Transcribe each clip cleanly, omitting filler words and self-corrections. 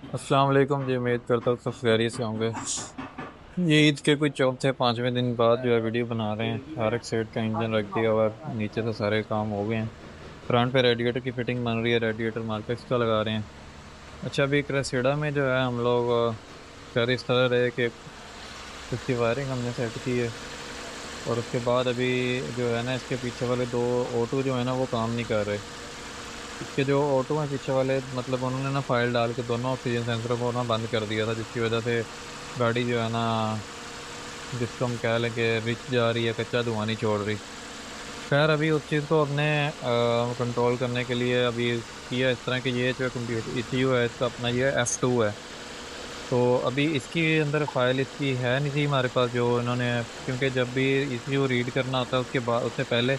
अस्सलाम वालेकुम जी। उम्मीद करता हूँ सब खैरियत से होंगे। ये ईद के कोई चौथे पाँचवें दिन बाद जो है वीडियो बना रहे हैं। हर एक सेट का इंजन रख दिया और नीचे से सारे काम हो गए हैं। फ्रंट पे रेडिएटर की फिटिंग बन रही है, रेडिएटर मार्केट्स का लगा रहे हैं। अच्छा, अभी क्रेसेडा में जो है हम लोग कर इस तरह रहे कि इसकी वायरिंग हमने सेट की है। और उसके बाद अभी जो है ना, इसके पीछे वाले दो ऑटो जो है ना वो काम नहीं कर रहे। इसके जो ऑटो हैं पीछे वाले, मतलब उन्होंने ना फाइल डाल के दोनों ऑक्सीजन सेंसर को ना बंद कर दिया था, जिसकी वजह से गाड़ी जो है ना, जिसको हम कह लें कि रिच जा रही है, कच्चा धुआं नहीं छोड़ रही। खैर, अभी उस चीज़ को अपने कंट्रोल करने के लिए अभी किया इस तरह कि ये जो कंप्यूटर ECU है इसका अपना ये F2 है। तो अभी इसकी अंदर फाइल इसकी है नहीं थी हमारे पास जो इन्होंने, क्योंकि जब भी ECU रीड करना होता है उसके बाद उससे पहले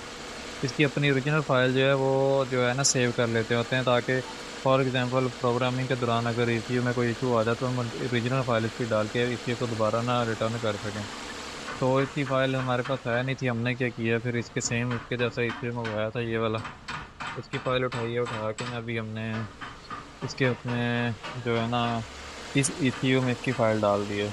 इसकी अपनी ओरिजिनल फाइल जो है वो जो है ना सेव कर लेते होते हैं, ताकि फॉर एग्जांपल प्रोग्रामिंग के दौरान अगर ECU में कोई इशू आ जाए तो हम ओरिजिनल फाइल इसकी डाल के ECU को दोबारा ना रिटर्न कर सकें। तो इसकी फाइल हमारे पास है नहीं थी। हमने क्या किया फिर, इसके सेम इसके जैसा ECU मंगवाया था ये वाला, उसकी फाइल उठाई है। उठा के ना अभी हमने इसके उसमें जो है ना इस ECU में इसकी फाइल डाल दी है।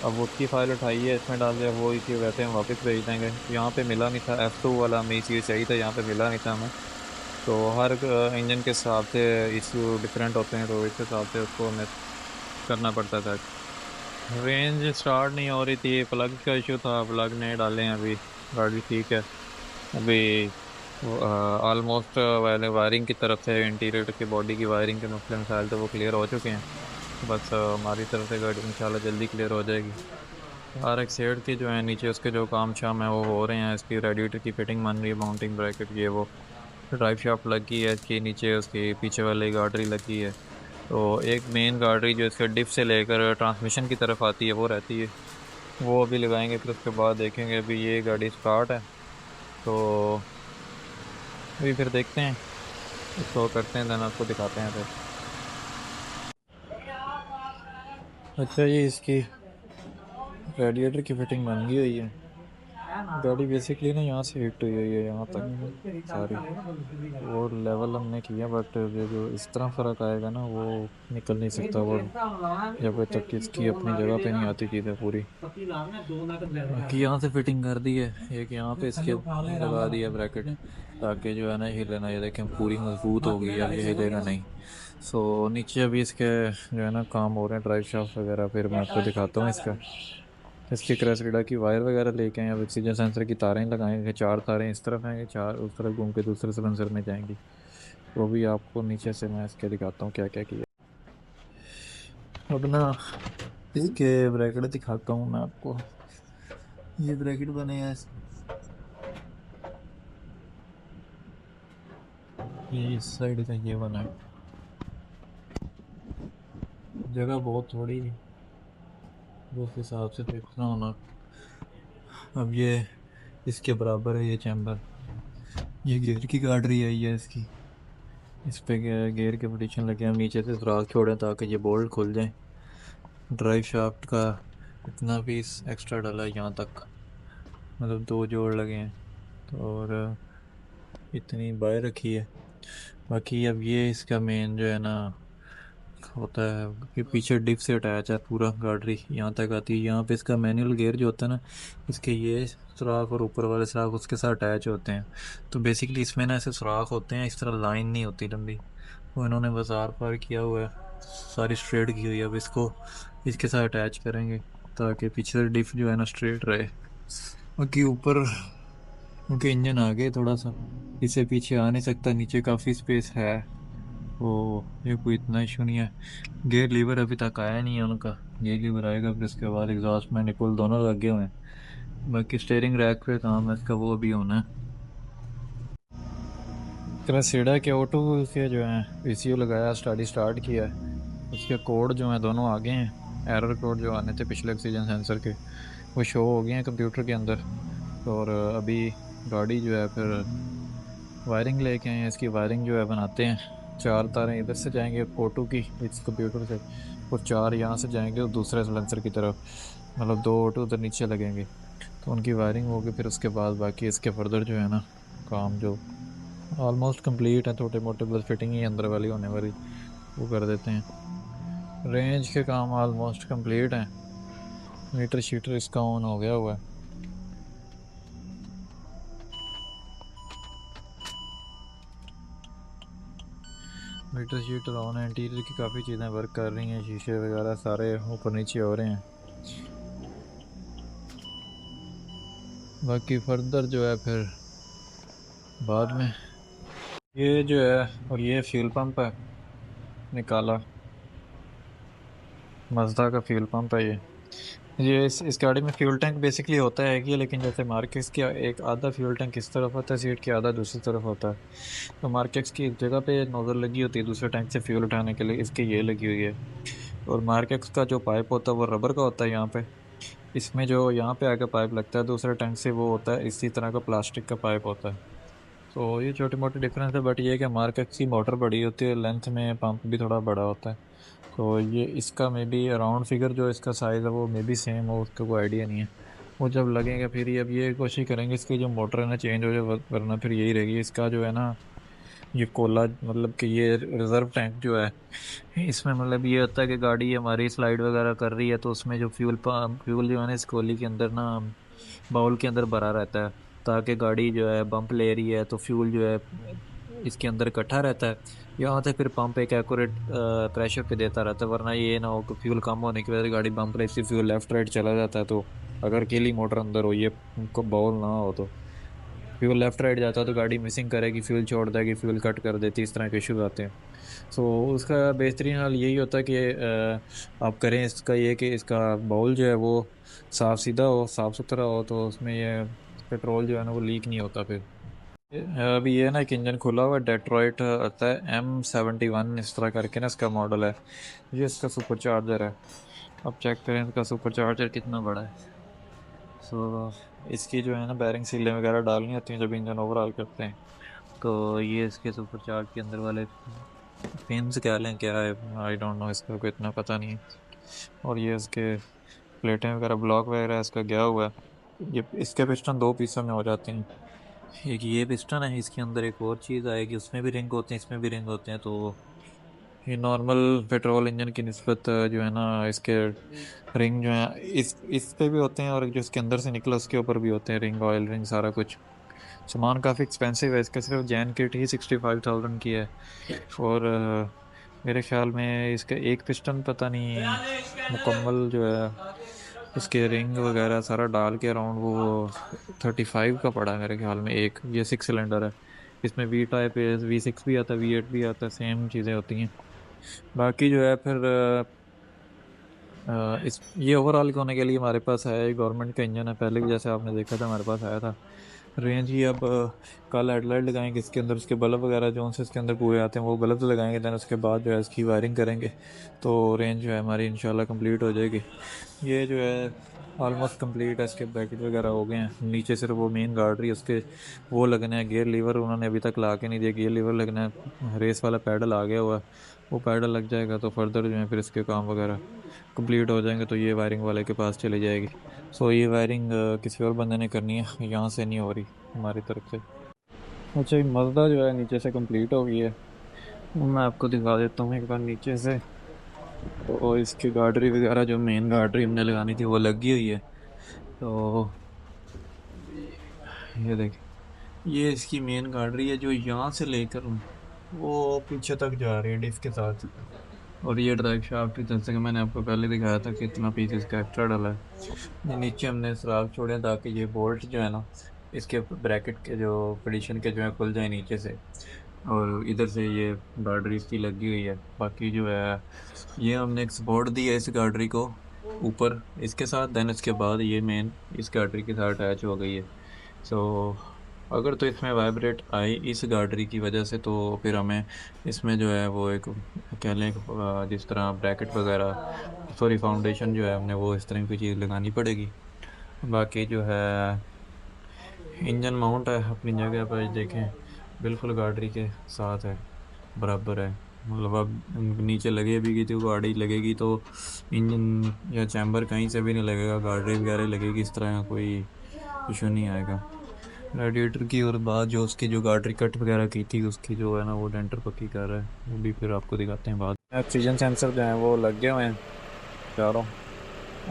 अब वो उसकी फाइल उठाई है, इसमें डाल दिया, वो ECU वैसे हम वापस भेज देंगे। यहाँ पे मिला नहीं था F2 वाला, हमें ECU चाहिए था, यहाँ पे मिला नहीं था हमें। तो हर इंजन के हिसाब से इशू डिफरेंट होते हैं, तो इस हिसाब से उसको हमें करना पड़ता था। रेंज स्टार्ट नहीं हो रही थी, प्लग का इशू था, प्लग नहीं डाले हैं अभी। गाड़ी ठीक है अभी। ऑलमोस्ट वायरिंग की तरफ से इंटीरियर की बॉडी की वायरिंग के मसले मसाइल तो वो क्लियर हो चुके हैं। बस हमारी तरफ से गाड़ी इंशाल्लाह जल्दी क्लियर हो जाएगी। हर एक सेट की जो है नीचे उसके जो काम शाम है वो हो रहे हैं। इसकी रेडिएटर की फिटिंग बन रही है, माउंटिंग ब्रैकेट ये वो, ड्राइव शाफ्ट लगी है इसकी नीचे, उसकी पीछे वाली गार्डरी लगी है। तो एक मेन गार्डरी जो इसके डिप से लेकर ट्रांसमिशन की तरफ आती है वो रहती है, वो अभी लगाएंगे। फिर उसके बाद देखेंगे। अभी ये गाड़ी स्टार्ट है, तो अभी फिर देखते हैं, इसको करते हैं, देन आपको दिखाते हैं फिर। अच्छा, ये इसकी रेडिएटर की फिटिंग बन गई हुई है। गाड़ी बेसिकली ना यहाँ से हिट हुई हुई है यहाँ तक सारी। वो लेवल हमने किया, बट ये जो इस तरह फर्क आएगा ना वो निकल नहीं सकता वो, जब तक कि इसकी अपनी जगह पे नहीं आती चीज़ें पूरी। बाकी यहाँ से फिटिंग कर दी है, एक यहाँ पे इसके लगा दिया ब्रैकेट, ताकि जो है ना हिले ना। ये देखें पूरी मजबूत हो गई है, ये हिलेगा नहीं। सो नीचे अभी इसके जो है ना काम हो रहे हैं, ड्राइव शाफ्ट वगैरह, फिर मैं आपको दिखाता हूँ इसका। इसके क्रैशरेडा की वायर वगैरह लेके आए, अब ऑक्सीजन सेंसर की तारें लगाएंगे। चार तारें इस तरफ हैं, चार उस तरफ घूम के दूसरे सिलेंसर में जाएंगी। तो अभी आपको नीचे से मैं इसके दिखाता हूँ क्या क्या किया। अब ना इसके ब्रैकेट दिखाता हूँ मैं आपको। ये ब्रैकेट बने हैं ये इस साइड का ये बना है। जगह बहुत थोड़ी है, तो उस हिसाब से देखना होना। अब ये इसके बराबर है ये चैम्बर। ये गियर की गार्ड रही है ये इसकी। इस पे गियर के पोजीशन लगे हैं। हम नीचे से सुराख छोड़ें ताकि ये बोल्ट खुल जाए। ड्राइव शाफ्ट का इतना पीस एक्स्ट्रा डाला है यहाँ तक, मतलब दो जोड़ लगे हैं। तो और इतनी बाय रखी है। बाकी अब ये इसका मेन जो है ना होता है कि पीछे डिप से अटैच है पूरा, गाड़ी यहाँ तक आती है। यहाँ पे इसका मैनुअल गियर जो होता है ना, इसके ये सुराख और ऊपर वाले सुराख उसके साथ अटैच होते हैं। तो बेसिकली इसमें ना ऐसे सुराख होते हैं, इस तरह लाइन नहीं होती लंबी, वो इन्होंने बस आर पार किया हुआ है, सारी स्ट्रेट की हुई है। अब इसको इसके साथ अटैच करेंगे ताकि पीछे से डिप जो है ना स्ट्रेट रहे। बाकी ऊपर उनके इंजन आगे थोड़ा सा, इसे पीछे आ नहीं सकता, नीचे काफ़ी स्पेस है। वो ये कोई इतना इशू नहीं है। गियर लीवर अभी तक आया नहीं है उनका, गियर लीवर आएगा फिर उसके बाद एग्जॉस्ट में निपुल दोनों लगे हुए हैं। बाकी स्टेयरिंग रैक पे काम है इसका, वो अभी होना है। क्रेसेडा के ऑटो के जो है ECU लगाया, स्टडी स्टार्ट किया है। उसके कोड जो हैं दोनों आगे हैं। एरर कोड जो आने थे पिछले ऑक्सीजन सेंसर के, वो शो हो गए हैं कंप्यूटर के अंदर। तो और अभी गाड़ी जो है फिर वायरिंग लेके आए हैं। इसकी वायरिंग जो है बनाते हैं। चार तारें इधर से जाएंगे ऑटो की इस कंप्यूटर से, और चार यहाँ से जाएंगे और दूसरे सिलेंसर की तरफ, मतलब दो ऑटो उधर नीचे लगेंगे। तो उनकी वायरिंग होगी, फिर उसके बाद बाकी इसके फर्दर जो है ना काम जो ऑलमोस्ट कंप्लीट है, छोटे मोटे बस फिटिंग ही अंदर वाली होने वाली, वो कर देते हैं। रेंज के काम ऑलमोस्ट कंप्लीट हैं। मीटर शीटर इसका ऑन हो गया हुआ है। मीटर शीटर ऑन है। इंटीरियर की काफ़ी चीज़ें वर्क कर रही हैं, शीशे वगैरह सारे ऊपर नीचे हो रहे हैं। बाकी फर्दर जो है फिर बाद में। ये जो है और ये फ्यूल पंप है निकाला, मज़दा का फ्यूल पंप है ये इस गाड़ी में फ्यूल टैंक बेसिकली होता है कि, लेकिन जैसे मार्केट्स की एक आधा फ्यूल टैंक इस तरफ होता है सीट के, आधा दूसरी तरफ होता है। तो मार्केट्स की एक जगह पे नोजल लगी होती है दूसरे टैंक से फ्यूल उठाने के लिए, इसकी ये लगी हुई है। और मार्केट्स का जो पाइप होता है वो रबर का होता है यहाँ पे। इसमें जो यहाँ पे आकर पाइप लगता है दूसरे टैंक से, वो होता है इसी तरह का प्लास्टिक का पाइप होता है। तो ये छोटी मोटी डिफरेंस है, बट ये है कि मार्केट्स की मोटर बड़ी होती है, लेंथ में पंप भी थोड़ा बड़ा होता है। तो ये इसका मे बी राउंड फिगर जो इसका साइज़ है वो मे बी सेम हो, उसका कोई आइडिया नहीं है। वो जब लगेगा फिर ये, अब ये कोशिश करेंगे इसकी जो मोटर है ना चेंज हो जाए, वरना फिर यही रहेगी इसका जो है ना। ये कोला मतलब कि ये रिज़र्व टैंक जो है, इसमें मतलब ये होता है कि गाड़ी हमारी स्लाइड वगैरह कर रही है तो उसमें जो फ्यूल जो है ना इस कोली के अंदर ना बाउल के अंदर भरा रहता है, ताकि गाड़ी जो है बम्प ले रही है तो फ्यूल जो है इसके अंदर इकट्ठा रहता है। यहाँ से फिर पंप एक एक्यूरेट प्रेशर पे देता रहता है, वरना ये ना हो कि फ्यूल कम होने की वजह से गाड़ी बम्प ले, इससे फ्यूल लेफ्ट राइट चला जाता है। तो अगर अकेली मोटर अंदर हो, ये उनको बाउल ना हो, तो फ्यूल लेफ्ट राइट जाता है तो गाड़ी मिसिंग करेगी, फ्यूल छोड़ देगी, फ्यूल कट कर देती, इस तरह के इशूज आते हैं। सो उसका बेहतरीन हाल यही होता है कि आप करें इसका ये कि इसका बाउल जो है वो साफ़ सीधा हो, साफ़ सुथरा हो, तो उसमें ये पेट्रोल जो है ना वो लीक नहीं होता फिर। अभी ये ना एक इंजन खुला हुआ है, डेट्रॉइट आता है M71 इस तरह करके ना इसका मॉडल है। ये इसका सुपर चार्जर है। अब चेक करें इसका सुपर चार्जर कितना बड़ा है। सो इसकी जो है ना बैरिंग सीलें वगैरह डालनी होती हैं जब इंजन ओवरऑल करते हैं। तो ये इसके सुपर चार्ज के अंदर वाले पिन्स क्या लें क्या है, आई डोंट नो, इसका कोई इतना पता नहीं है। और ये इसके प्लेटें वगैरह ब्लॉक वगैरह इसका गया हुआ है। ये इसके पिस्टन दो पीसों में हो जाते हैं। एक ये पिस्टन है, इसके अंदर एक और चीज़ आएगी, उसमें भी रिंग होते हैं, इसमें भी रिंग होते हैं। तो ये नॉर्मल पेट्रोल इंजन की निस्बत जो है ना इसके रिंग जो है इस पे भी होते हैं, और जो इसके अंदर से निकला उसके ऊपर भी होते हैं रिंग, ऑयल रिंग सारा कुछ। सामान काफ़ी एक्सपेंसिव है इसका, सिर्फ जैन किट ही 65,000 की है। और मेरे ख्याल में इसका एक पिस्टन पता नहीं मुकम्मल जो है उसके रिंग वगैरह सारा डाल के अराउंड वो 35 का पड़ा है मेरे ख्याल में। एक ये 6 सिलेंडर है, इसमें वी टाइप है, V6 भी आता है, V8 भी आता है, सेम चीज़ें होती हैं। बाकी जो है फिर इस ये ओवरऑल होने के लिए हमारे पास है, गवर्नमेंट का इंजन है, पहले भी जैसे आपने देखा था हमारे पास आया था। रेंज ही अब कल हेडलाइट लगाएंगे इसके अंदर, उसके बल्ब वगैरह जो से इसके अंदर पूरे आते हैं वो बल्ब लगाएंगे, देन उसके बाद जो है इसकी वायरिंग करेंगे। तो रेंज जो है हमारी इंशाल्लाह कंप्लीट हो जाएगी। ये जो है ऑलमोस्ट कंप्लीट है, इसके ब्रैकेट वगैरह हो गए हैं, नीचे सिर्फ वो मेन गार्डरी उसके वो लगने हैं। गियर लीवर उन्होंने अभी तक ला के नहीं दिया, गियर लीवर लगना है। रेस वाला पैडल आ गया हुआ है, वो पैडल लग जाएगा तो फर्दर जो है फिर इसके काम वगैरह कंप्लीट हो जाएंगे, तो ये वायरिंग वाले के पास चली जाएगी। सो ये वायरिंग किसी और बंदे ने करनी है, यहाँ से नहीं हो रही हमारी तरफ से। अच्छा ये मज़दा जो है नीचे से कंप्लीट हो गई है, मैं आपको दिखा देता हूँ एक बार नीचे से। तो इसकी गार्डरी वगैरह जो मेन गार्डरी हमने लगानी थी वो लगी हुई है। तो ये देखिए, ये इसकी मेन गार्डरी है जो यहाँ से लेकर वो पीछे तक जा रही है डिफ के साथ। और ये ड्राइव शाफ्ट भी, जैसे कि मैंने आपको पहले दिखाया था कि इतना पीस इसका एक्स्ट्रा डाला है। ये नीचे हमने सुराख छोड़े हैं ताकि ये बोल्ट जो है ना इसके ब्रैकेट के जो पोजीशन के जो है खुल जाए नीचे से। और इधर से ये गार्डरी इसकी लगी हुई है। बाकी जो है ये हमने एक सपोर्ट दी है इस गार्डरी को ऊपर इसके साथ, देन इसके बाद ये मेन इस गार्डरी के साथ अटैच हो गई है। सो अगर तो इसमें वाइब्रेट आई इस गार्डरी की वजह से, तो फिर हमें इसमें जो है वो एक कह लें जिस तरह ब्रैकेट वगैरह सॉरी फाउंडेशन जो है हमने वो इस तरह की चीज़ लगानी पड़ेगी। बाकी जो है इंजन माउंट है अपनी जगह पर, देखें बिल्कुल गाड़ी के साथ है, बराबर है। मतलब अब नीचे लगे भी की तो गाड़ी लगेगी तो इंजन या चैम्बर कहीं से भी नहीं लगेगा, गाड़ी वगैरह लगेगी, इस तरह का कोई इशू नहीं आएगा। रेडिएटर की और बात जो उसकी जो गाड़ी कट वगैरह की थी उसकी जो है ना वो डेंटर पक्की कर रहा है, वो भी फिर आपको दिखाते हैं बाद। ऑक्सीजन सेंसर जो हैं वो लग गए हुए हैं चारों।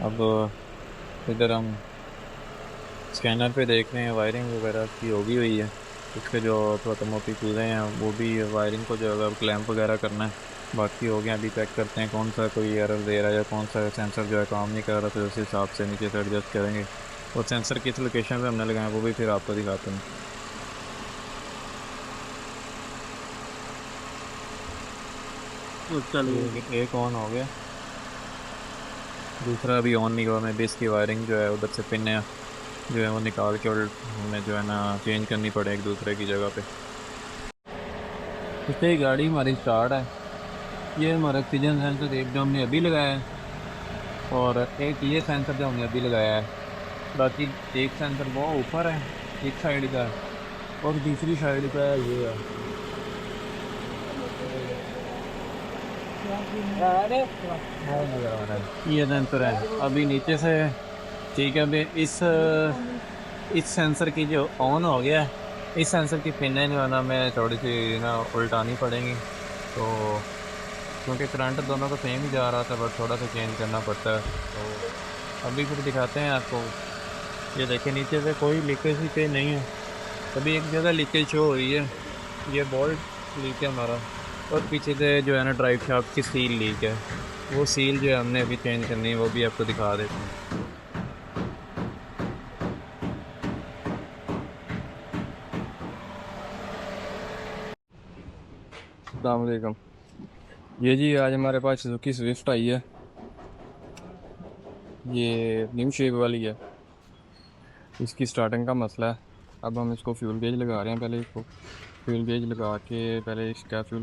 अब इधर हम स्कैनर पे देख रहे हैं वायरिंग वगैरह की होगी हुई है। उसके जो छोटे मोटी चीज़ें हैं वो भी वायरिंग को जो है क्लैंप वगैरह करना है, बाकी हो गया। अभी चेक करते हैं कौन सा कोई एरर दे रहा है या कौन सा सेंसर जो है काम नहीं कर रहा, तो उस हिसाब से नीचे से एडजस्ट करेंगे। और सेंसर किस लोकेशन पे हमने लगाया वो भी फिर आपको दिखाते हैं। एक ऑन हो गया, दूसरा अभी ऑन नहीं हुआ। मैं भी इसकी वायरिंग जो है उधर से पिन है जो है वो निकाल के और हमें जो है ना चेंज करनी पड़े एक दूसरे की जगह पे। इससे गाड़ी हमारी स्टार्ट है। ये हमारा ऑक्सीजन सेंसर एक जो हमने अभी लगाया है, और एक ये सेंसर जो हमने अभी लगाया है। बाकी एक सेंसर वो ऊपर है एक साइड का, और दूसरी साइड का ये है। ये सेंसर है अभी नीचे से, ठीक है। अभी इस सेंसर की जो ऑन हो गया है, इस सेंसर की पिनें जो है ना मैं थोड़ी सी ना उल्टानी पड़ेंगी, तो क्योंकि करंट दोनों का सेम ही जा रहा था, बट थोड़ा सा चेंज करना पड़ता है। तो अभी फिर दिखाते हैं आपको। ये देखिए नीचे से कोई लीकेज ही पे नहीं है, अभी एक जगह लीकेज शो हो रही है, ये बोल्ट लीक है हमारा। और पीछे से जो है ना ड्राइव शाफ्ट की सील लीक है, वो सील जो है हमने अभी चेंज करनी है, वो भी आपको दिखा देते हैं। अस्सलाम वालेकुम। ये जी आज हमारे पास सुजुकी स्विफ्ट आई है, ये न्यू शेप वाली है। इसकी स्टार्टिंग का मसला है। अब हम इसको फ्यूल गेज लगा रहे हैं। पहले इसको फ्यूल गेज लगा के पहले इसका फ्यूल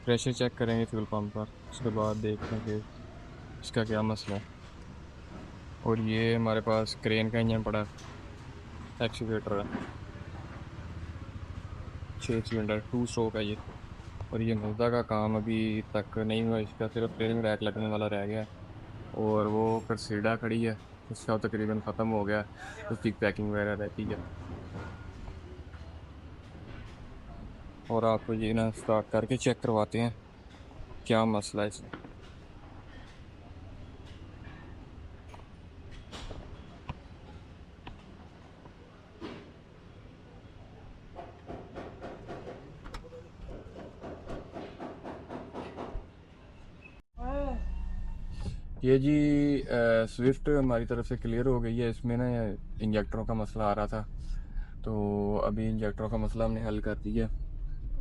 प्रेशर चेक करेंगे फ्यूल पंप पर, उसके बाद देखते हैं कि इसका क्या मसला है। और ये हमारे पास क्रेन का इंजन पड़ा है, एक्सीवेटर है, 6 सिलेंडर 2 स्ट्रोक है ये। और ये मजदा का काम अभी तक नहीं हुआ, इसका सिर्फ ट्रेनिंग रैक लगने वाला रह गया है। और वो करसीडा खड़ी है, उसका तकरीबन ख़त्म हो गया, उसकी पैकिंग वगैरह रहती है। और आपको ये ना स्टार्ट करके चेक करवाते हैं क्या मसला है इसमें। ये जी स्विफ्ट हमारी तरफ से क्लियर हो गई है। इसमें ना इंजेक्टरों का मसला आ रहा था, तो अभी इंजेक्टरों का मसला हमने हल कर दिया।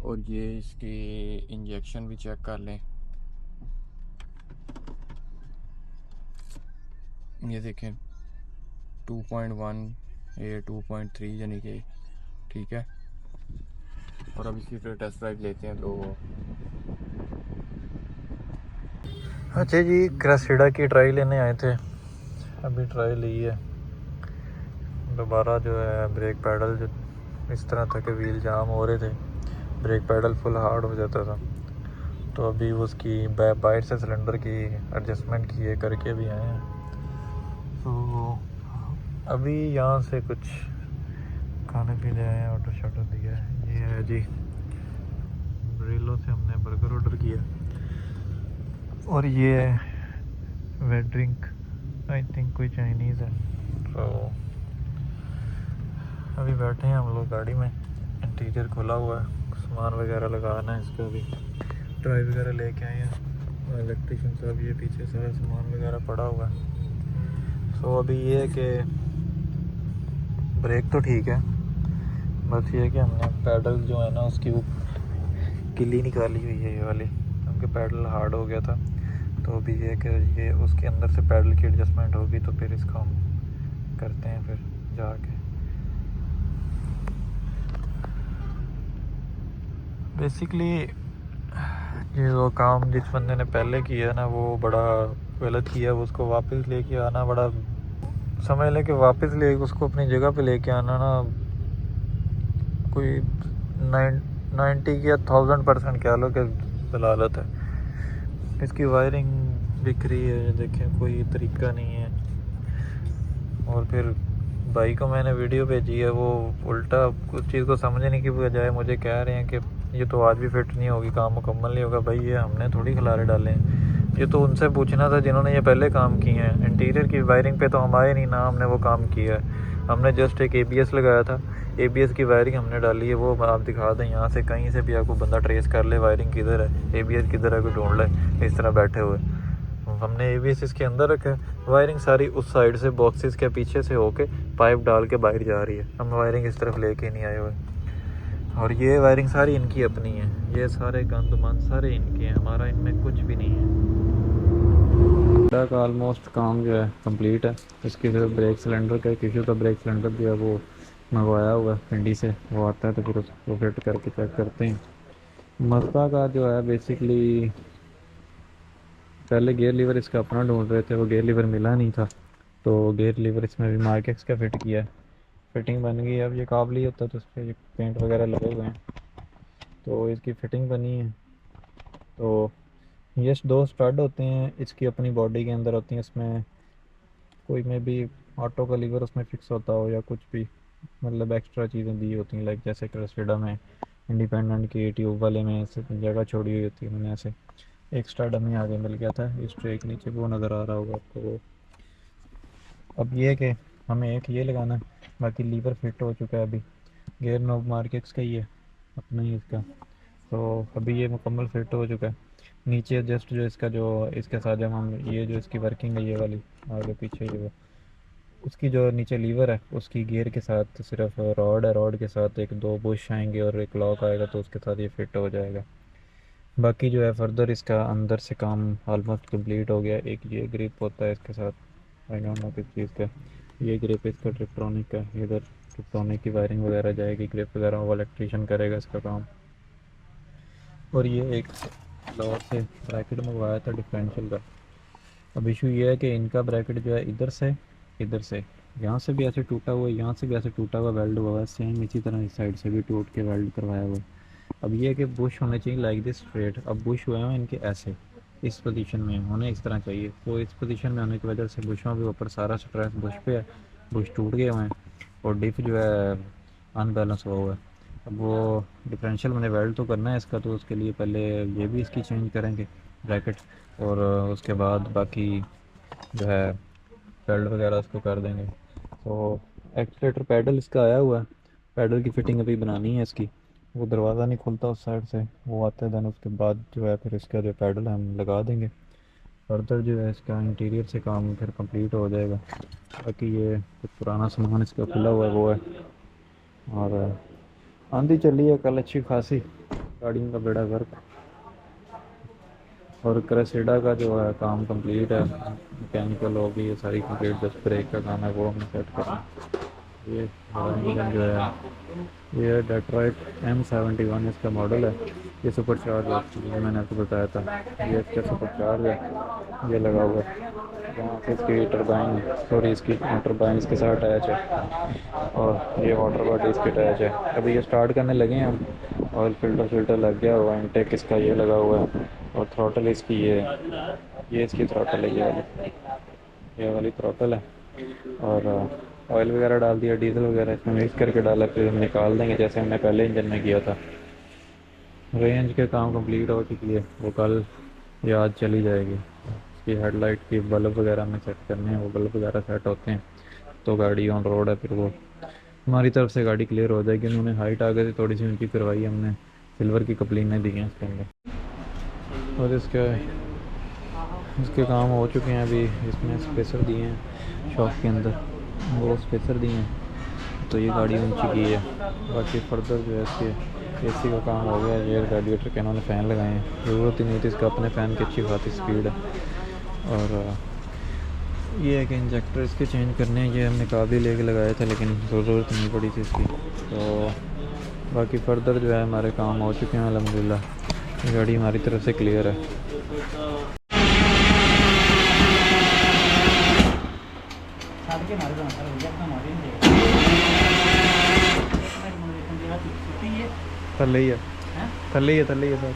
और ये इसकी इंजेक्शन भी चेक कर लें। ये देखें 2.1 ये 2.3 यानी कि ठीक है। और अब इसकी फिर टेस्ट ड्राइव लेते हैं। तो अच्छा जी, क्रेसिडा की ट्राई लेने आए थे, अभी ट्राई ली है। दोबारा जो है ब्रेक पैडल जो इस तरह था कि व्हील जाम हो रहे थे, ब्रेक पैडल फुल हार्ड हो जाता था, तो अभी उसकी बाहर से सिलेंडर की एडजस्टमेंट किए करके भी आए हैं। तो अभी यहाँ से कुछ खाने पीने आए हैं, ऑर्डर शॉर्डर दिया है। ये है जी ब्रिलो से हमने बर्गर ऑर्डर किया, और ये वेट ड्रिंक आई थिंक कोई चाइनीज़ है। तो अभी बैठे हैं हम लोग गाड़ी में, इंटीरियर खुला हुआ है, सामान वगैरह लगाना है इसका भी, ड्राइव वगैरह लेके आए हैं। इलेक्ट्रिशियन साहब ये पीछे सारा सामान वगैरह पड़ा हुआ है। तो अभी ये है कि ब्रेक तो ठीक है, बस ये है कि हमने पैडल जो है ना उसकी वो किली निकाली हुई है, ये वाली, क्योंकि पैडल हार्ड हो गया था। तो अभी ये कि ये उसके अंदर से पैडल की एडजस्टमेंट होगी, तो फिर इसका हम करते हैं फिर जाके। बेसिकली ये वो काम जिस बंदे ने पहले किया ना वो बड़ा गलत किया, उसको वापस लेके आना बड़ा, समझ लें कि वापस ले उसको अपनी जगह पे लेके आना ना कोई 90 या 1000% कह लो कि दलालत है। इसकी वायरिंग बिक रही है, देखें कोई तरीका नहीं है। और फिर भाई को मैंने वीडियो भेजी है, वो उल्टा कुछ चीज़ को समझने की बजाय मुझे कह रहे हैं कि ये तो आज भी फिट नहीं होगी, काम मुकम्मल नहीं होगा भाई, ये हमने थोड़ी खिलारे डाले हैं। ये तो उनसे पूछना था जिन्होंने ये पहले काम किए हैं। इंटीरियर की वायरिंग पे तो हम आए नहीं ना, हमने वो काम किया है। हमने जस्ट एक ABS लगाया था, ABS की वायरिंग हमने डाली है, वो आप दिखा दें यहाँ से, कहीं से भी आपको बंदा ट्रेस कर ले वायरिंग किधर है, ABS किधर है, कोई ढूंढ ले इस तरह बैठे हुए। हमने ABS इसके अंदर रखा है, वायरिंग सारी उस साइड से बॉक्सेस के पीछे से होके पाइप डाल के बाहर जा रही है, हम वायरिंग इस तरफ लेके नहीं आए हुए। और ये वायरिंग सारी इनकी अपनी है, ये सारे गंद मंद सारे इनके हैं, हमारा इनमें कुछ भी नहीं है। का ऑलमोस्ट काम जो है कंप्लीट है। इसकी सिर्फ ब्रेक सिलेंडर का एक इशू था, ब्रेक सिलेंडर जो है वो मंगवाया हुआ है पिंडी से, वो आता है तो फिर उसको फिट करके चेक करते हैं। मज़दा का जो है बेसिकली पहले गियर लीवर इसका अपना ढूंढ रहे थे, वो गियर लीवर मिला नहीं था, तो गियर लीवर इसमें भी मार्केक्स का फिट किया है, फिटिंग बन गई। अब ये काबली होता है तो उस पर पेंट वगैरह लगे हुए हैं, तो इसकी फ़िटिंग बनी है। तो ये 2 स्टड होते हैं, इसकी अपनी बॉडी के अंदर होती हैं, इसमें कोई में भी ऑटो का लीवर उसमें फिक्स होता हो या कुछ भी, मतलब एक्स्ट्रा चीज़ें दी होती हैं, लाइक जैसे क्रेस्टेडा में इंडिपेंडेंट की ट्यूब वाले में ऐसे जगह छोड़ी हुई होती है, मैंने ऐसे एक स्टड हमें आगे मिल गया था इस ट्रे के नीचे, वो नज़र आ रहा होगा आपको वो। अब ये कि हमें एक ये लगाना है, बाकी लीवर फिट हो चुका है, अभी गेयर नॉब मार्केट्स का ही है अपना ही इसका, तो अभी ये मुकम्मल फिट हो चुका है। नीचे जस्ट जो इसका जो इसके साथ जब हम ये जो इसकी वर्किंग है ये वाली आगे पीछे ये वो, उसकी जो नीचे लीवर है उसकी गियर के साथ सिर्फ रॉड है, रॉड के साथ 1-2 बुश आएंगे और एक लॉक आएगा, तो उसके साथ ये फिट हो जाएगा। बाकी जो है फर्दर इसका अंदर से काम ऑलमोस्ट कंप्लीट हो गया। एक ये ग्रिप होता है इसके साथ, आई डोंट नो किस चीज़ का, ये ग्रिप इसका ट्रिप्टोनिक का, इधर ट्रिप्टोनिक की वायरिंग वगैरह जाएगी, ग्रिप वगैरह वो इलेक्ट्रीशियन करेगा इसका काम। और ये एक लोअर से ब्रैकेट मंगवाया था डिफरेंशियल का। अब इशू ये है कि इनका ब्रैकेट जो है इधर से यहाँ से भी ऐसे टूटा हुआ है, यहाँ से भी ऐसे टूटा हुआ वेल्ड हुआ है, सेम इसी तरह इस साइड से भी टूट के वेल्ड करवाया हुआ है। अब ये है कि बुश होने चाहिए लाइक दिस स्ट्रेट, अब बुश हुए हैं इनके ऐसे इस पोजीशन में होने इस तरह चाहिए, तो इस पोजीशन में होने की वजह से बुशों के ऊपर सारा स्ट्रेस बुश पे है, बुश टूट गए हुए हैं और डिप जो है अनबैलेंस हुआ हुआ है। अब वो डिफरेंशियल मैंने वेल्ड तो करना है इसका, तो उसके लिए पहले ये भी इसकी चेंज करेंगे ब्रैकेट, और उसके बाद बाकी जो है वेल्ड वगैरह उसको कर देंगे। तो एक्सीलेटर पैडल इसका आया हुआ है, पैडल की फ़िटिंग अभी बनानी है इसकी, वो दरवाज़ा नहीं खुलता उस साइड से, वो आते देन उसके बाद जो है फिर इसका जो पैडल है हम लगा देंगे। फर्दर जो है इसका इंटीरियर से काम फिर कंप्लीट हो जाएगा। बाकी ये कुछ पुराना सामान इसका खुला हुआ है वो है, और आंधी चली है कल अच्छी खासी, गाड़ियों का बेड़ा गर्क। और क्रेसेडा का जो है काम कंप्लीट है, मैकेनिकल हो गई ये सारी कंप्लीट, बस ब्रेक का काम है वो हमने सेट करना। ये इंजन जो है ये डेट्रॉइट M71 इसका मॉडल है, ये सुपर चार्ज है, ये मैंने आपको बताया था, ये इसका सुपर चार्ज है, ये लगा हुआ है यहाँ से इसकी टरबाइन, सॉरी इसकी टरबाइन इसके साथ अटैच है, और ये वाटर बॉडी इसकी अटैच है। अभी ये स्टार्ट करने लगे हैं हम, ऑयल फिल्टर लग गया हुआ, इनटेक इसका ये लगा हुआ है, और थ्रॉटल इसकी ये इसकी थ्रॉटल है, ये वाली थ्रॉटल है, और ऑयल वगैरह डाल दिया, डीजल वगैरह इसमें मिक्स करके डाला, फिर हम निकाल देंगे जैसे हमने पहले इंजन में किया था। रेंज के काम कंप्लीट हो चुकी है, वो कल या आज चली जाएगी। इसकी हेडलाइट की बल्ब वगैरह हमें सेट करने हैं, वो बल्ब वगैरह सेट होते हैं तो गाड़ी ऑन रोड है, फिर वो हमारी तरफ से गाड़ी क्लियर हो जाएगी। उन्होंने हाइट आगे से थोड़ी सी ऊँची करवाई, हमने सिल्वर की कपलिनें दी हैं इसके अंदर, और इसके काम हो चुके हैं। अभी इसमें स्पेसर दिए हैं शॉप के अंदर, वो स्पेसर दिए हैं तो ये गाड़ी ऊंची की है। बाकी फर्दर जो है इसके AC का काम हो गया, एयर रेडिएटर के इन्होंने फ़ैन लगाए हैं, ज़रूरत ही नहीं थी इसका, अपने फ़ैन की अच्छी खासी स्पीड है। और ये है कि इंजेक्टर इसके चेंज करने हैं, ये हमने काफ़ी लेके लगाया था लेकिन ज़रूरत नहीं पड़ी थी इसकी। तो बाकी फ़र्दर जो है हमारे काम हो चुके हैं अल्हम्दुलिल्लाह, गाड़ी हमारी तरफ से क्लियर है। थल्ले ही है सर।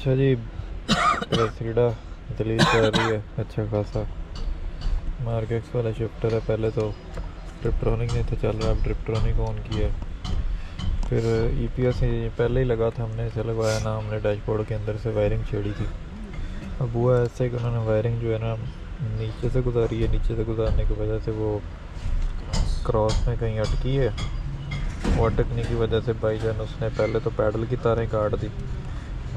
अच्छा जी, क्रेसिडा डिलीट कर रही है अच्छा खासा। मार्केक्स वाला शिफ्टर है, पहले तो ट्रिप्ट्रॉनिक नहीं था चल रहा, अब ट्रिप्ट्रॉनिक ऑन किया है। फिर ईपीएस पहले ही लगा था, हमने इसे लगवाया ना, हमने डैशबोर्ड के अंदर से वायरिंग छेड़ी थी। अब हुआ ऐसे कि उन्होंने वायरिंग जो है ना नीचे से गुजारी है, नीचे से गुजारने की वजह से वो क्रॉस में कहीं अटकी है। वो अटकने की वजह से भाईजान उसने पहले तो पैडल की तारें काट दी।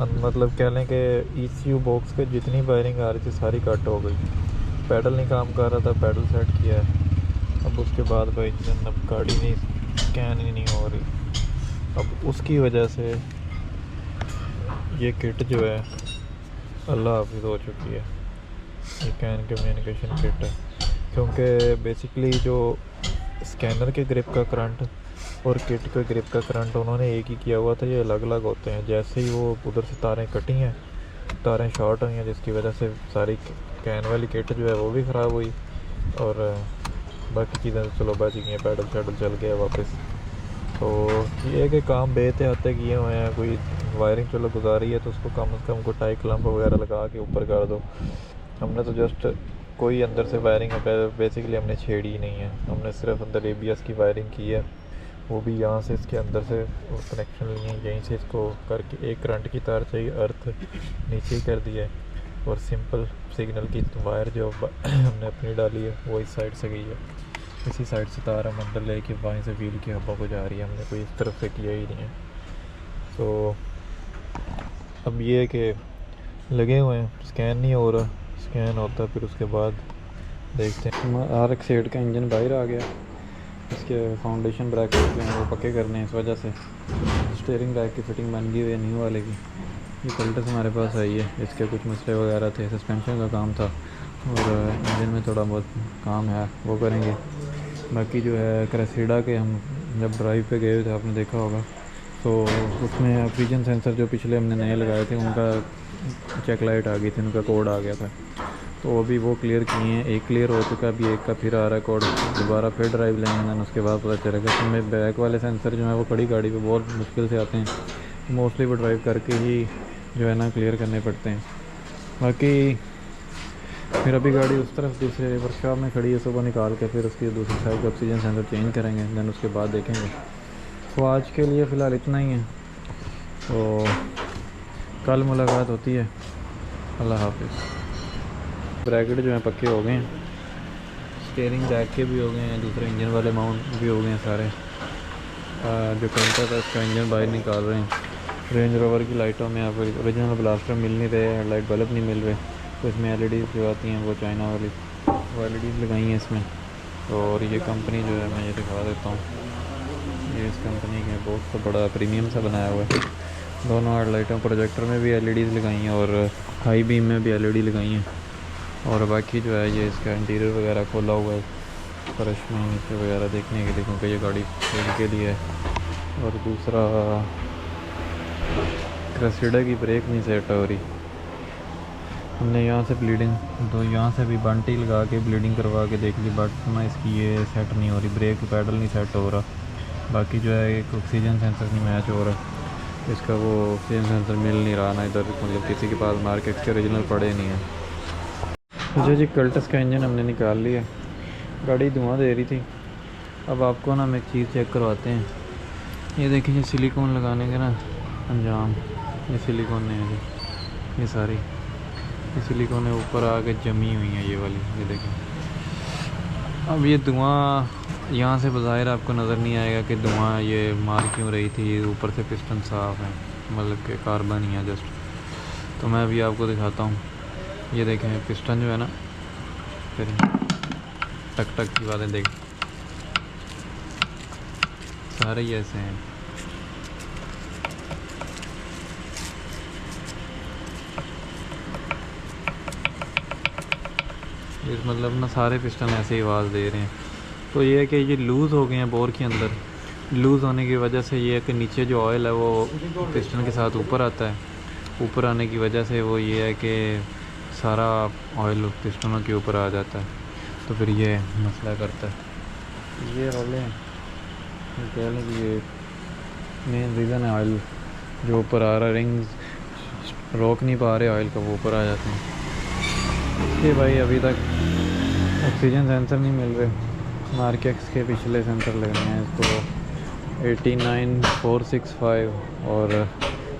मतलब कह लें कि ईसीयू बॉक्स के जितनी वायरिंग आ रही थी सारी कट हो गई। पैडल नहीं काम कर रहा था, पैडल सेट किया है। अब उसके बाद भाईजान अब गाड़ी नहीं स्कैन ही नहीं हो रही। अब उसकी वजह से ये किट जो है अल्लाह हाफिज़ हो चुकी है। ये कैन कम्युनिकेशन किट है, क्योंकि बेसिकली जो स्कैनर के ग्रिप का करंट और किट के ग्रिप का करंट उन्होंने एक ही किया हुआ था, ये अलग अलग होते हैं। जैसे ही वो उधर से तारें कटी हैं, तारें शॉर्ट हुई हैं, जिसकी वजह से सारी कैन वाली किट जो है वो भी ख़राब हुई और बाकी चीज़ें तो चलो बच गई हैं, पैडल शैडल चल गया वापस। तो ये है कि काम बेहते किए हुए हैं। कोई वायरिंग चलो गुजारी है तो उसको कम से कम कोई टाई क्लम्प वगैरह लगा के ऊपर कर दो। हमने तो जस्ट कोई अंदर से वायरिंग बेसिकली हमने छेड़ी ही नहीं है, हमने सिर्फ अंदर एबीएस की वायरिंग की है, वो भी यहाँ से इसके अंदर से कनेक्शन लिए हैं, यहीं से इसको करके एक करंट की तार चाहिए, अर्थ नीचे ही कर दिया है और सिंपल सिग्नल की वायर जो हमने अपनी डाली है वो इस साइड से गई है। इसी साइड से तार हम अंदर लेके वहीं से व्हील की हवा को जा रही है, हमने कोई इस तरफ से किया ही नहीं है। तो अब ये है कि लगे हुए हैं, स्कैन नहीं हो रहा, स्कैन होता फिर उसके बाद देखते हैं। RX-8 का इंजन बाहर आ गया, इसके फाउंडेशन ब्रैकेट जो हैं वो पक्के करने हैं, इस वजह से स्टीयरिंग रैक की फिटिंग बन गई हुई है न्यू वाले की। ये कल्टस हमारे पास आई है, इसके कुछ मसले वगैरह थे, सस्पेंशन का काम था और इंजन में थोड़ा बहुत काम है वो करेंगे। बाकी जो है क्रेसिडा के हम जब ड्राइव पे गए थे आपने देखा होगा, तो उसमें ऑक्सीजन सेंसर जो पिछले हमने नए लगाए थे उनका चेक लाइट आ गई थी, उनका कोड आ गया था। तो अभी वो क्लियर किए हैं, एक क्लियर हो चुका है, अभी एक का फिर आ रहा है कोड। दोबारा फिर ड्राइव लेंगे ना, उसके बाद पता चलेगा। तो मैं बैक वाले सेंसर जो है वो खड़ी गाड़ी पे बहुत मुश्किल से आते हैं, मोस्टली वो ड्राइव करके ही जो है ना क्लियर करने पड़ते हैं। बाकी फिर अभी गाड़ी उस तरफ दूसरे वर्कशॉप में खड़ी है, सुबह निकाल के फिर उसकी दूसरी साइड का ऑक्सीजन सेंसर चेंज करेंगे, दैन उसके बाद देखेंगे। तो आज के लिए फ़िलहाल इतना ही है, तो कल मुलाकात होती है। अल्लाह हाफिज़। ब्रैकेट जो हैं पक्के हो गए हैं, स्टीयरिंग रैक के भी हो गए हैं, दूसरे इंजन वाले माउंट भी हो गए हैं सारे। जो कंटा था उसका इंजन बाहर निकाल रहे हैं। रेंज रोवर की लाइटों में आप ओरिजिनल ब्लास्टर मिल नहीं रहे, हेडलाइट बल्ब नहीं मिल रहे, तो इसमें एलईडी जो आती हैं वो चाइना वाली वो एलईडी लगाई हैं इसमें। और ये कंपनी जो है मैं ये दिखा देता हूँ, ये इस कंपनी के बहुत तो बड़ा प्रीमियम सा बनाया हुआ है। दोनों हेडलाइटों प्रोजेक्टर में भी एलईडीज़ लगाई हैं और हाई बीम में भी एलईडी लगाई हैं। और बाकी जो है ये इसका इंटीरियर वगैरह खोला हुआ है फर्श में नीचे वगैरह देखने के लिए, क्योंकि ये गाड़ी सेल के लिए है। और दूसरा क्रेसिडा की ब्रेक नहीं सेट हो रही, हमने यहाँ से ब्लीडिंग तो यहाँ से भी बंटी लगा के ब्लीडिंग करवा के देख ली, बट ना इसकी ये सेट नहीं हो रही, ब्रेक पैडल नहीं सेट हो रहा। बाकी जो है एक ऑक्सीजन सेंसर नहीं मैच हो रहा, इसका वो ऑक्सीजन सेंसर मिल नहीं रहा ना इधर, मतलब किसी के पास मार्केट के ओरिजिनल पड़े नहीं है। मुझे जी कल्टस का इंजन हमने निकाल लिया, गाड़ी धुआं दे रही थी। अब आपको ना हम एक चीज़ चेक करवाते हैं, ये देखिए ये सिलिकॉन लगाने के ना अंजाम, ये सिलिकॉन है जी, ये सारी ये सिलिकॉन है ऊपर आके जमी हुई है ये वाली, ये देखें। अब ये धुआं यहाँ से बज़ाहिर आपको नज़र नहीं आएगा कि धुआं ये मार क्यों रही थी, ऊपर से पिस्टन साफ़ है, मतलब कि कार्बन ही है जस्ट। तो मैं अभी आपको दिखाता हूँ, ये देखें पिस्टन जो है ना, फिर टक टक की बातें देख, सारे ही ऐसे हैं। इस मतलब ना सारे पिस्टन ऐसे ही आवाज़ दे रहे हैं। तो ये है कि ये लूज़ हो गए हैं बोर के अंदर, लूज़ होने की वजह से ये है कि नीचे जो ऑयल है वो पिस्टन के साथ ऊपर आता है, ऊपर आने की वजह से वो ये है कि सारा ऑयल पिस्टनों के ऊपर आ जाता है, तो फिर ये मसला करता है। ये रोले कह लें कि ये मेन रीज़न है ऑयल जो ऊपर आ रहा है, रिंग्स रोक नहीं पा रहे ऑयल का, वो ऊपर आ जाते हैं। ये भाई अभी तक ऑक्सीजन सेंसर नहीं मिल रहे। मार्केक्स के पिछले सेंसर लगने हैं इसको, 89465 और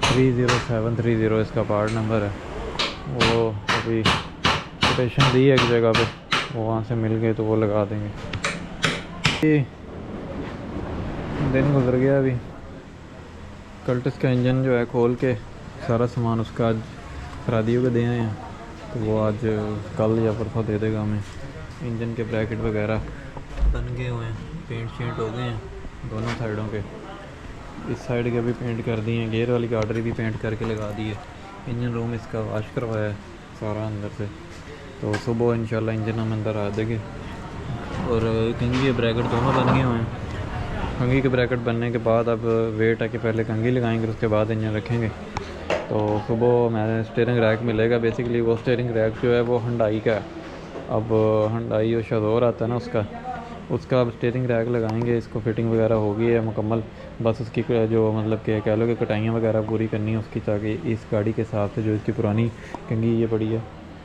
30730 इसका पार्ट नंबर है। वो अभी कोटेशन दी है एक जगह पे, वो वहाँ से मिल गए तो वो लगा देंगे। ये दिन गुजर गया अभी। कल्टस का इंजन जो है खोल के सारा सामान उसका आज खरादियों को दे आए हैं, तो वो आज कल या परसों दे देगा हमें। इंजन के ब्रैकेट वगैरह बन गए हुए हैं, पेंट शेंट हो गए हैं दोनों साइडों के। इस साइड के भी पेंट कर दिए हैं, गेयर वाली गार्डरी भी पेंट करके लगा दी है। इंजन रूम इसका वाश करवाया है सारा अंदर से, तो सुबह इंशाल्लाह इंजन हम अंदर आ देंगे। और कंघी के ब्रैकेट दोनों बन गए हुए हैं। कंघी के ब्रैकेट बनने के बाद अब वेट है कि पहले कंघी लगाएंगे, उसके बाद इंजन रखेंगे। तो सुबह मैं स्टीयरिंग रैक मिलेगा, बेसिकली वो स्टीयरिंग रैक जो है वो हंडाई का है। अब हंडाई और शज़ोर आता है ना उसका, अब स्टीयरिंग रैक लगाएंगे, इसको फिटिंग वगैरह होगी है मुकम्मल। बस उसकी जो मतलब कि कह लो कि कटाइयाँ वगैरह पूरी करनी है उसकी, ताकि इस गाड़ी के हिसाब से जो इसकी पुरानी कंघी ये पड़ी है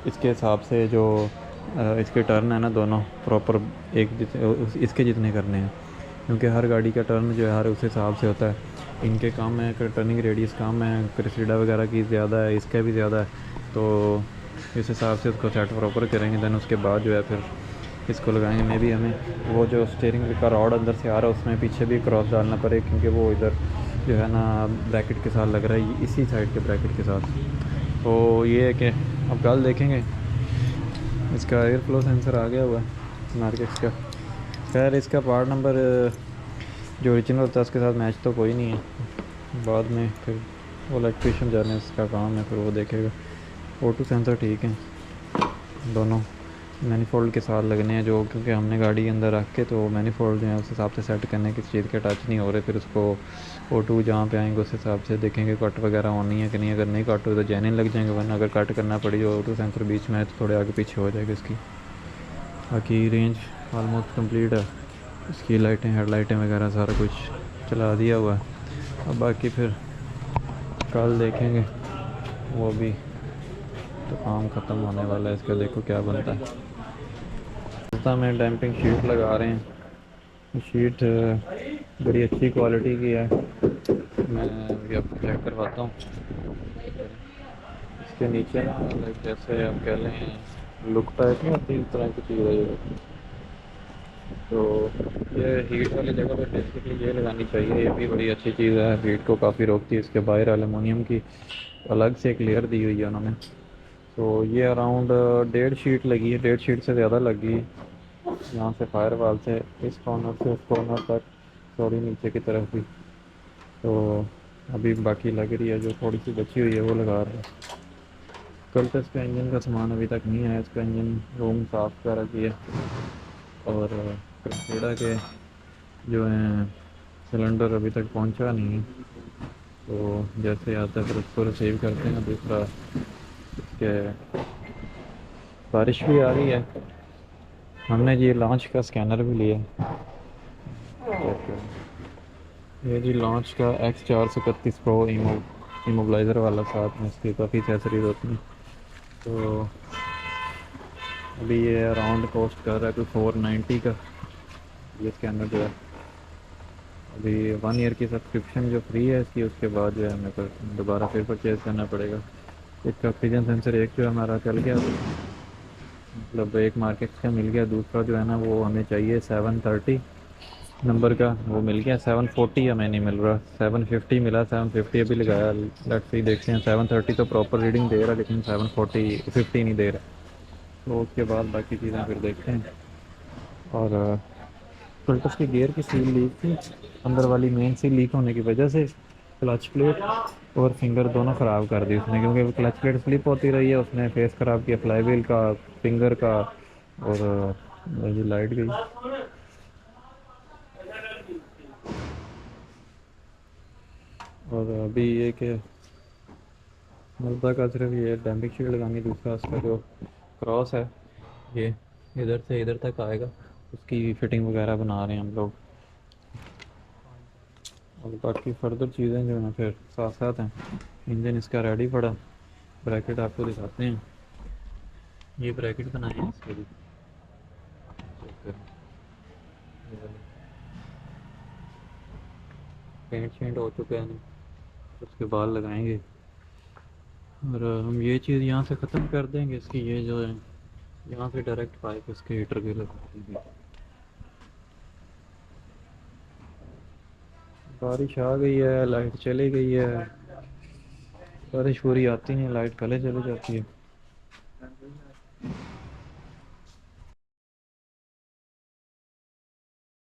इसके हिसाब से जो इसके टर्न है ना दोनों प्रॉपर इसके जितने करने हैं, क्योंकि हर गाड़ी का टर्न जो है हर उस हिसाब से होता है। इनके कम है, टर्निंग रेडियस कम है, क्रेसिडा वगैरह की ज़्यादा है, इसका भी ज़्यादा है। तो इस हिसाब से उसको सेट प्रॉपर करेंगे, दैन उसके बाद जो है फिर इसको लगाएंगे। मे भी हमें वो जो स्टीयरिंग का रॉड अंदर से आ रहा है उसमें पीछे भी क्रॉस डालना पड़े, क्योंकि वो इधर जो है ना ब्रैकेट के साथ लग रहा है, इसी साइड के ब्रैकेट के साथ। तो ये है कि अब कल देखेंगे। इसका एयर फ्लो सेंसर आ गया हुआ है मार्केट्स का। खैर इसका पार्ट नंबर जो ओरिजिनल होता है उसके साथ मैच तो कोई नहीं है, बाद में फिर वो इलेक्ट्रिशियन जाने उसका काम है, फिर वो देखेगा। ऑटो सेंसर ठीक है, दोनों मैनीफोल्ड के साथ लगने हैं जो, क्योंकि हमने गाड़ी के अंदर रख के तो मैनीफोल्ड जो है उस हिसाब से सेट करने किस चीज़ के टच नहीं हो रहे। फिर उसको ऑटो जहाँ पे आएंगे उस हिसाब से देखेंगे कट वगैरह होनी है कि नहीं। अगर नहीं कट हो तो जैनिन लग जाएंगे, वरना अगर कट करना पड़ी जो ऑटो सेंसर बीच में है तो थोड़े आगे पीछे हो जाएगी इसकी। बाकी रेंज ऑलमोस्ट कंप्लीट है, इसकी लाइटें हेडलाइटें वगैरह सारा कुछ चला दिया हुआ है। अब बाकी फिर कल देखेंगे, वो भी तो काम ख़त्म होने वाला है इसका, देखो क्या बनता है। में डैम्पिंग शीट लगा रहे हैं, शीट बड़ी अच्छी क्वालिटी की है, मैं अभी आपको चेक करवाता हूँ। इसके नीचे ना लाइक जैसे आप कह लें लुक टाइप में आती है, इस तरह की चीज़ है ये। तो ये हीट वाली जगह पे बेसिकली ये लगानी चाहिए, ये भी बड़ी अच्छी चीज़ है, हीट को काफ़ी रोकती है। इसके बाहर एलुमिनियम की अलग से एक लेयर दी हुई है उन्होंने। तो ये अराउंड 1.5 शीट लगी है, 1.5 शीट से ज़्यादा लगी है। यहाँ से फायर वाल से इस कॉर्नर से उस कॉर्नर तक, थोड़ी नीचे की तरफ भी। तो अभी बाकी लग रही है, जो थोड़ी सी बची हुई है वो लगा रहे हैं। कल तो इसका इंजन का सामान अभी तक नहीं आया, इसका इंजन रूम साफ़ कर रखी है। और क्रेटा के जो हैं सिलेंडर अभी तक पहुंचा नहीं है, तो जैसे आता है फिर उसको रिसीव करते हैं। दूसरा इसके बारिश भी आ रही है, हमने जी लॉन्च का स्कैनर भी लिया। ये जी लॉन्च का X431 प्रो इमोबलाइज़र वाला, साथ में इसकी काफ़ी एक्सेसरीज होती हैं। तो अभी ये अराउंड कॉस्ट कर रहा है कोई 490 का ये स्कैनर जो है। अभी 1 ईयर की सब्सक्रिप्शन जो फ्री है इसकी, उसके बाद जो है हमें फिर दोबारा फिर परचेज़ करना पड़ेगा। इसका ऑक्सीजन सेंसर एक जो हमारा चल गया, मतलब एक मार्केट का मिल गया, दूसरा जो है ना वो हमें चाहिए 730 नंबर का, वो मिल गया। 740 हमें नहीं मिल रहा, 750 मिला, 750 अभी लगाया। लेट्स सी देखते हैं, 730 तो प्रॉपर रीडिंग दे रहा है, लेकिन 750 नहीं दे रहा। तो उसके बाद बाकी चीज़ें फिर देखते हैं। और फिल्टर्स की गियर की सील लीक थी, अंदर वाली मेन सील लीक होने की वजह से क्लच प्लेट और फिंगर दोनों ख़राब कर दी उसने, क्योंकि क्लच प्लेट स्लिप होती रही है, उसने फेस ख़राब किया फ्लाई व्हील का, फिंगर का। और ये लाइट गई। और अभी ये कि मुर्दा का सिर्फ ये डैम्पिंग शीट लगानी, दूसरा उसका जो क्रॉस है ये इधर से इधर तक आएगा, उसकी फिटिंग वगैरह बना रहे हैं हम लोग। और बाकी फर्दर चीज़ें जो हैं फिर साथ साथ हैं। इंजन इसका रेडी पड़ा, ब्रैकेट आपको दिखाते हैं। ये ब्रैकेट बनाए हैं इसके भी, चेक करें। ये वाले पेंट शेंट हो चुका है, उसके बाद लगाएंगे। और हम ये चीज़ यहाँ से ख़त्म कर देंगे, इसकी ये जो है यहाँ से डायरेक्ट पाइप इसके हीटर के लगा देंगे। बारिश आ गई है, लाइट चली गई है। बारिश पूरी आती नहीं, लाइट पहले चली जाती है।